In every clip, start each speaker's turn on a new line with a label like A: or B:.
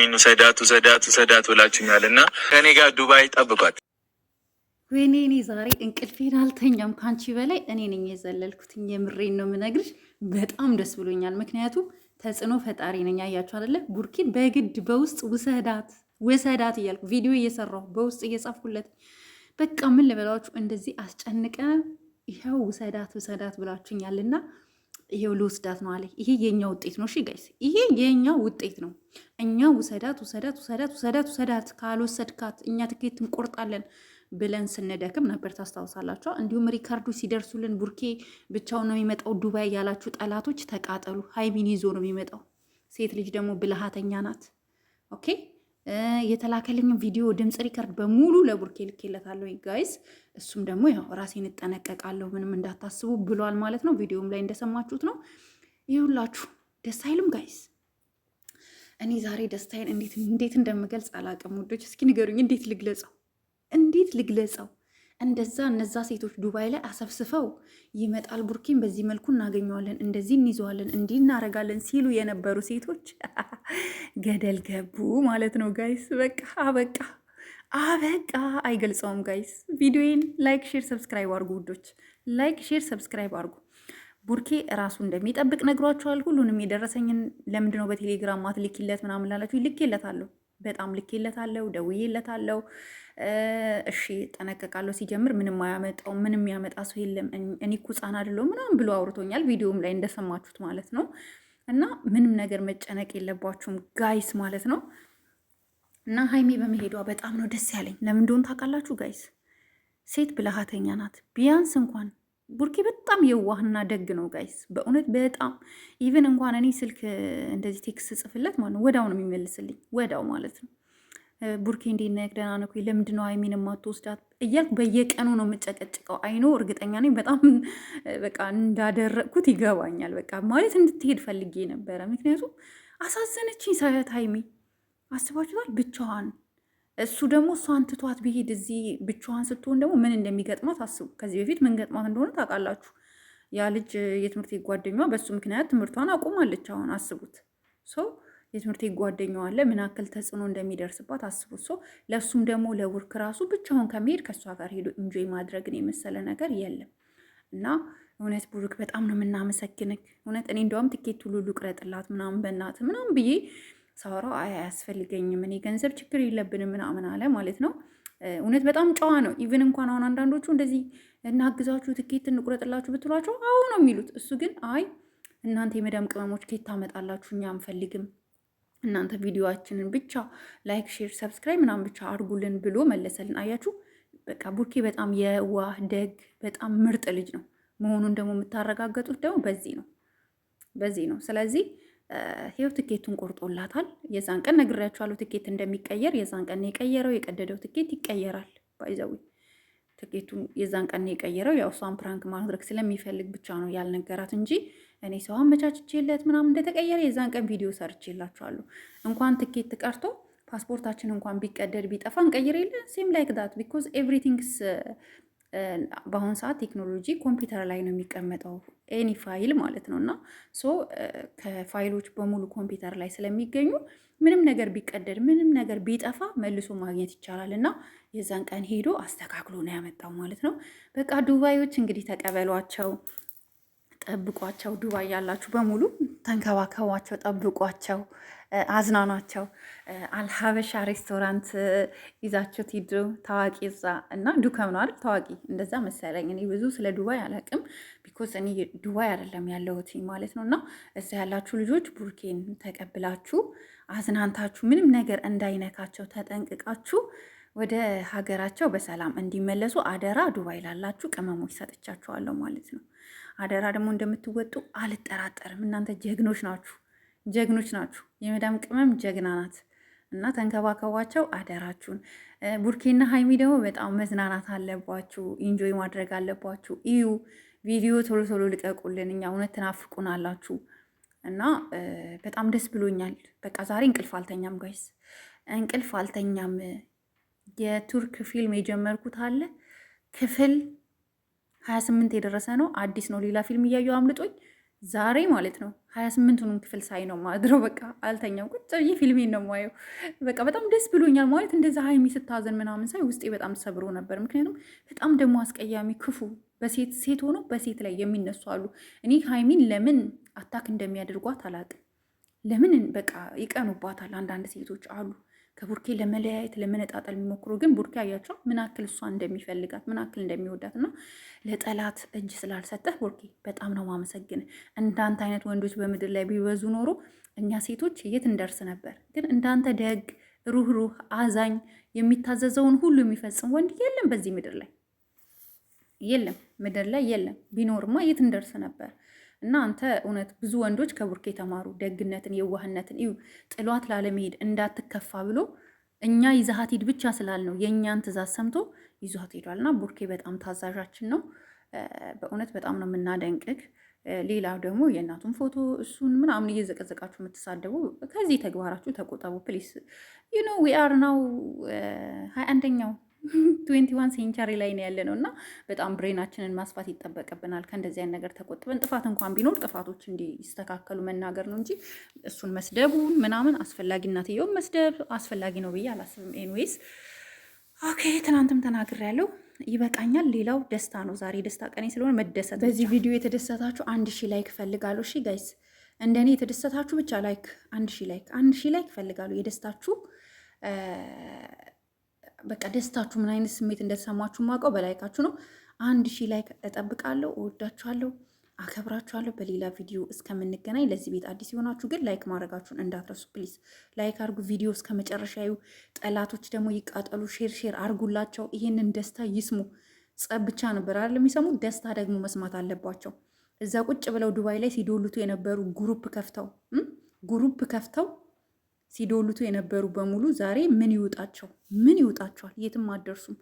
A: ሀይሚን ውሰዳት ብላችሁኛልና ከኔ ጋር ዱባይ ጠብቋት።
B: ወይኔ እኔ ዛሬ እንቅልፌን አልተኛም። ካንቺ በላይ እኔ ነኝ የዘለልኩትኝ። የምሬን ነው የምነግርሽ። በጣም ደስ ብሎኛል። ምክንያቱም ተጽዕኖ ፈጣሪ ነኝ። አያችሁ አይደለ? ቡርኪን በግድ በውስጥ ውሰዳት እያልኩ ቪዲዮ እየሰራሁ በውስጥ እየጻፍኩለት በቃ ምን ልበላችሁ፣ እንደዚህ አስጨንቀ ይኸው ውሰዳት ብላችሁኛልና ይሄው ልወስዳት ነው አለ። ይሄ የኛ ውጤት ነው። እሺ ጋይስ፣ ይሄ የኛ ውጤት ነው። እኛ ውሰዳት ካልወሰድካት እኛ ትኬት እንቆርጣለን ብለን ስንደክም ነበር። ታስታውሳላችሁ። እንዲሁም ሪካርዱ ሲደርሱልን ቡርኬ ብቻውን ነው የሚመጣው ዱባይ ያላችሁ ጠላቶች ተቃጠሉ። ሀይሚን ይዞ ነው የሚመጣው። ሴት ልጅ ደግሞ ብልሃተኛ ናት። ኦኬ። የተላከልኝም ቪዲዮ ድምፅ ሪካርድ በሙሉ ለቡርኬ ልኬለታለሁ ጋይስ። እሱም ደግሞ ያው ራሴን እጠነቀቃለሁ ምንም እንዳታስቡ ብሏል ማለት ነው። ቪዲዮም ላይ እንደሰማችሁት ነው። ይሁላችሁ ደስ አይልም ጋይስ? እኔ ዛሬ ደስታዬን እንዴት እንደምገልጽ አላውቅም ውዶች። እስኪ ንገሩኝ፣ እንዴት ልግለጸው? እንደዛ እነዛ ሴቶች ዱባይ ላይ አሰብስፈው ይመጣል ቡርኪን በዚህ መልኩ እናገኘዋለን፣ እንደዚህ እንይዘዋለን፣ እንዲህ እናረጋለን ሲሉ የነበሩ ሴቶች ገደል ገቡ ማለት ነው ጋይስ። በቃ አበቃ። አይገልጸውም ጋይስ። ቪዲዮን ላይክ፣ ሼር፣ ሰብስክራይብ አርጉ ውዶች። ላይክ፣ ሼር፣ ሰብስክራይብ አርጉ። ቡርኬ ራሱ እንደሚጠብቅ ነግሯቸዋል። ሁሉንም የደረሰኝን ለምንድነው በቴሌግራም ማትልኪለት ምናምን ላላችሁ ልኬለታለሁ። በጣም ልኬለታለሁ፣ ደውዬለታለሁ። እሺ ጠነቀቃለሁ። ሲጀምር ምንም አያመጣው፣ ምንም ያመጣ ሰው የለም፣ እኔ እኮ ሕፃን አይደለሁም ምናምን ብሎ አውርቶኛል። ቪዲዮም ላይ እንደሰማችሁት ማለት ነው። እና ምንም ነገር መጨነቅ የለባችሁም ጋይስ ማለት ነው። እና ሀይሚ በመሄዷ በጣም ነው ደስ ያለኝ። ለምን እንደሆነ ታውቃላችሁ ጋይስ? ሴት ብልሃተኛ ናት። ቢያንስ እንኳን ቡርኬ በጣም የዋህና ደግ ነው ጋይስ፣ በእውነት በጣም ኢቨን እንኳን እኔ ስልክ እንደዚህ ቴክስት ጽፍለት ማለት ነው ወዳው ነው የሚመልስልኝ፣ ወዳው ማለት ነው። ቡርኬ እንዴት ነህ? ደህና ነህ? ለምንድን ነው ሀይሚን የማትወስዳት እያልኩ በየቀኑ ነው የምጨቀጭቀው። አይኖ እርግጠኛ ነኝ በጣም በቃ እንዳደረግኩት ይገባኛል። በቃ ማለት እንድትሄድ ፈልጌ ነበረ። ምክንያቱም አሳዘነችኝ ሳያት ሀይሚ። አስባችኋል? ብቻዋን እሱ ደግሞ እሷን ትቷት ቢሄድ እዚህ ብቻዋን ስትሆን ደግሞ ምን እንደሚገጥማት አስቡ። ከዚህ በፊት ምን ገጥማት እንደሆነ ታውቃላችሁ። ያ ልጅ የትምህርት ጓደኛዋ በሱ ምክንያት ትምህርቷን አቁማለች። አሁን አስቡት። ሰው የትምህርት ጓደኛዋ አለ፣ ምን ያክል ተጽዕኖ እንደሚደርስባት አስቡት። ሰው ለእሱም ደግሞ ለውርክ ራሱ ብቻውን ከመሄድ ከእሷ ጋር ሄዶ ኢንጆይ ማድረግን የመሰለ ነገር የለም። እና እውነት ቡሩክ በጣም ነው የምናመሰግንክ። እውነት እኔ እንደውም ትኬት ሁሉ ልቁረጥላት ምናምን በእናት ምናምን ብዬ ሳወራው አያስፈልገኝም፣ እኔ ገንዘብ ችግር የለብንም ምናምን አለ ማለት ነው። እውነት በጣም ጨዋ ነው። ኢቭን እንኳን አሁን አንዳንዶቹ እንደዚህ እናግዛችሁ ትኬት እንቁረጥላችሁ ብትሏቸው አዎ ነው የሚሉት። እሱ ግን አይ እናንተ የመዳም ቅመሞች ኬት ታመጣላችሁ፣ እኛ አንፈልግም፣ እናንተ ቪዲዮችንን ብቻ ላይክ፣ ሼር፣ ሰብስክራይብ ምናምን ብቻ አድርጉልን ብሎ መለሰልን። አያችሁ በቃ ቡርኬ በጣም የዋህ ደግ በጣም ምርጥ ልጅ ነው መሆኑን ደግሞ የምታረጋገጡት ደግሞ በዚህ ነው። ስለዚህ ይኸው ትኬቱን ቆርጦላታል። የዛን ቀን ነግሬያቸዋለሁ ትኬት እንደሚቀየር። የዛን ቀን የቀየረው የቀደደው ትኬት ይቀየራል። ባይዘዊ ትኬቱን የዛን ቀን የቀየረው ያው እሷን ፕራንክ ማድረግ ስለሚፈልግ ብቻ ነው ያልነገራት እንጂ እኔ ሰው አመቻችቼለት ምናምን እንደተቀየረ የዛን ቀን ቪዲዮ ሰርቼላችኋለሁ። እንኳን ትኬት ቀርቶ ፓስፖርታችን እንኳን ቢቀደድ ቢጠፋ እንቀይር የለ ሴም ላይክ ዳት ቢኮዝ ኤቭሪቲንግስ በአሁኑ ሰዓት ቴክኖሎጂ ኮምፒውተር ላይ ነው የሚቀመጠው፣ ኤኒ ፋይል ማለት ነው። እና ከፋይሎች በሙሉ ኮምፒውተር ላይ ስለሚገኙ ምንም ነገር ቢቀደድ ምንም ነገር ቢጠፋ መልሶ ማግኘት ይቻላል። እና የዛን ቀን ሄዶ አስተካክሎ ነው ያመጣው ማለት ነው። በቃ ዱባዮች እንግዲህ ተቀበሏቸው፣ ጠብቋቸው። ዱባይ ያላችሁ በሙሉ ተንከባከቧቸው፣ ጠብቋቸው፣ አዝናናቸው። አልሀበሻ ሬስቶራንት ይዛችሁት ሂዱ። ታዋቂ እዛ እና ዱከም ነው አይደል? ታዋቂ እንደዛ መሰለኝ። እኔ ብዙ ስለ ዱባይ አላውቅም፣ ቢኮዝ እኔ ዱባይ አይደለም ያለሁት ማለት ነው። እና እዛ ያላችሁ ልጆች ቡርኬን ተቀብላችሁ አዝናንታችሁ ምንም ነገር እንዳይነካቸው ተጠንቅቃችሁ ወደ ሀገራቸው በሰላም እንዲመለሱ አደራ። ዱባይ ላላችሁ ቅመሞች ሰጥቻችኋለሁ ማለት ነው። አደራ ደግሞ እንደምትወጡ አልጠራጠርም። እናንተ ጀግኖች ናችሁ። የመዳም ቅመም ጀግና ናት እና ተንከባከቧቸው አደራችሁን። ቡርኬና ሀይሚ ደግሞ በጣም መዝናናት አለባችሁ፣ ኢንጆይ ማድረግ አለባችሁ። እዩ ቪዲዮ ቶሎ ልቀቁልን፣ እኛ እውነት ትናፍቁን አላችሁ እና በጣም ደስ ብሎኛል። በቃ ዛሬ እንቅልፍ አልተኛም ጋይስ፣ እንቅልፍ አልተኛም። የቱርክ ፊልም የጀመርኩት አለ ክፍል 28 የደረሰ ነው። አዲስ ነው፣ ሌላ ፊልም እያየሁ አምልጦኝ ዛሬ ማለት ነው 28ቱንም ክፍል ሳይ ነው ማድረው። በቃ አልተኛም፣ ቁጭ ብዬ ፊልሜን ነው ማየው። በቃ በጣም ደስ ብሎኛል ማለት እንደዛ ሀይሚ ስታዘን ምናምን ሳይ ውስጤ በጣም ሰብሮ ነበር። ምክንያቱም በጣም ደግሞ አስቀያሚ ክፉ ሴት ሆኖ በሴት ላይ የሚነሱ አሉ። እኔ ሀይሚን ለምን አታክ እንደሚያደርጓት አላውቅም። ለምን በቃ ይቀኑባታል። አንዳንድ ሴቶች አሉ ከቡርኬ ለመለያየት ለመነጣጠል የሚሞክሩ። ግን ቡርኬ አያቸው ምን አክል እሷ እንደሚፈልጋት ምን አክል እንደሚወዳት እና ለጠላት እጅ ስላልሰጠህ ቡርኬ በጣም ነው ማመሰግን። እንዳንተ አይነት ወንዶች በምድር ላይ ቢበዙ ኖሮ እኛ ሴቶች የት እንደርስ ነበር። ግን እንዳንተ ደግ፣ ሩህሩህ፣ አዛኝ፣ የሚታዘዘውን ሁሉ የሚፈጽም ወንድ የለም በዚህ ምድር ላይ የለም፣ ምድር ላይ የለም። ቢኖርማ የት እንደርስ ነበር። እና አንተ እውነት ብዙ ወንዶች ከቡርኬ ተማሩ፣ ደግነትን፣ የዋህነትን እዩ። ጥሏት ላለመሄድ እንዳትከፋ ብሎ እኛ ይዛሃት ሂድ ብቻ ስላልነው የእኛን ትእዛዝ ሰምቶ ይዟት ሄዷል። እና ቡርኬ በጣም ታዛዣችን ነው። በእውነት በጣም ነው የምናደንቅህ። ሌላው ደግሞ የእናቱን ፎቶ እሱን ምናምን እየዘቀዘቃችሁ የምትሳደቡ ከዚህ ተግባራችሁ ተቆጠቡ ፕሊስ። ዩ ኖ ዊ አር ናው 21ኛው 21 ሴንቸሪ ላይ ነው ያለ ነው እና በጣም ብሬናችንን ማስፋት ይጠበቅብናል። ከእንደዚህ አይነት ነገር ተቆጥበን ጥፋት እንኳን ቢኖር ጥፋቶች እንዲስተካከሉ መናገር ነው እንጂ እሱን መስደቡን ምናምን አስፈላጊነትየውም መስደብ አስፈላጊ ነው ብዬ አላስብም። ኤንዌይስ ኦኬ፣ ትናንትም ተናግሬያለሁ፣ ይበቃኛል። ሌላው ደስታ ነው። ዛሬ ደስታ ቀኔ ስለሆነ መደሰት። በዚህ ቪዲዮ የተደሰታችሁ 1000 ላይክ እፈልጋለሁ። እሺ ጋይስ፣ እንደኔ የተደሰታችሁ ብቻ ላይክ 1000 ላይክ እፈልጋለሁ። የደስታችሁ በቃ ደስታችሁ ምን አይነት ስሜት እንደተሰማችሁ ማውቀው በላይካችሁ ነው። 1000 ላይክ እጠብቃለሁ። እወዳችኋለሁ፣ አከብራችኋለሁ። በሌላ ቪዲዮ እስከምንገናኝ ለዚህ ቤት አዲስ የሆናችሁ ግን ላይክ ማድረጋችሁን እንዳትረሱ ፕሊዝ። ላይክ አድርጉ፣ ቪዲዮ እስከ መጨረሻ ይዩ። ጠላቶች ደግሞ ይቃጠሉ፣ ሼር አድርጉላቸው። ይሄንን ደስታ ይስሙ። ጸብ ብቻ ነበር አይደል የሚሰሙት? ደስታ ደግሞ መስማት አለባቸው። እዛ ቁጭ ብለው ዱባይ ላይ ሲዶሉቱ የነበሩ ጉሩፕ ከፍተው ሲዶሉቱ የነበሩ በሙሉ ዛሬ ምን ይውጣቸው? ምን ይውጣቸዋል? የትም አደርሱም።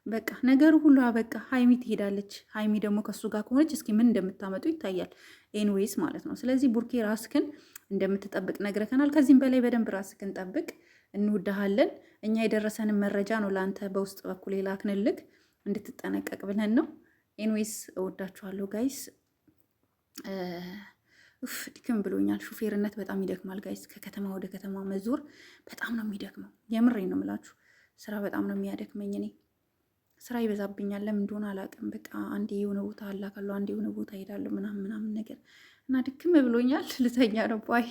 B: በቃ ነገሩ ሁሉ በቃ ሀይሚ ትሄዳለች። ሀይሚ ደግሞ ከሱ ጋር ከሆነች እስኪ ምን እንደምታመጡ ይታያል። ኤንዌይስ ማለት ነው። ስለዚህ ቡርኬ ራስክን እንደምትጠብቅ ነግረከናል። ከዚህም በላይ በደንብ ራስክን ጠብቅ። እንውድሃለን። እኛ የደረሰንን መረጃ ነው ለአንተ በውስጥ በኩል የላክንልክ እንድትጠነቀቅ ብለን ነው። ኤንዌይስ እወዳችኋለሁ ጋይስ። ድክም ብሎኛል። ሹፌርነት በጣም ይደክማል ጋይስ። ከከተማ ወደ ከተማ መዞር በጣም ነው የሚደክመው። የምሬ ነው የምላችሁ። ስራ በጣም ነው የሚያደክመኝ። እኔ ስራ ይበዛብኛል። ለምን እንደሆነ አላውቅም። በቃ አንዴ የሆነ ቦታ አላካለሁ፣ አንዴ የሆነ ቦታ ሄዳለሁ ምናምን ነገር እና ድክም ብሎኛል። ልተኛ ነው ባይ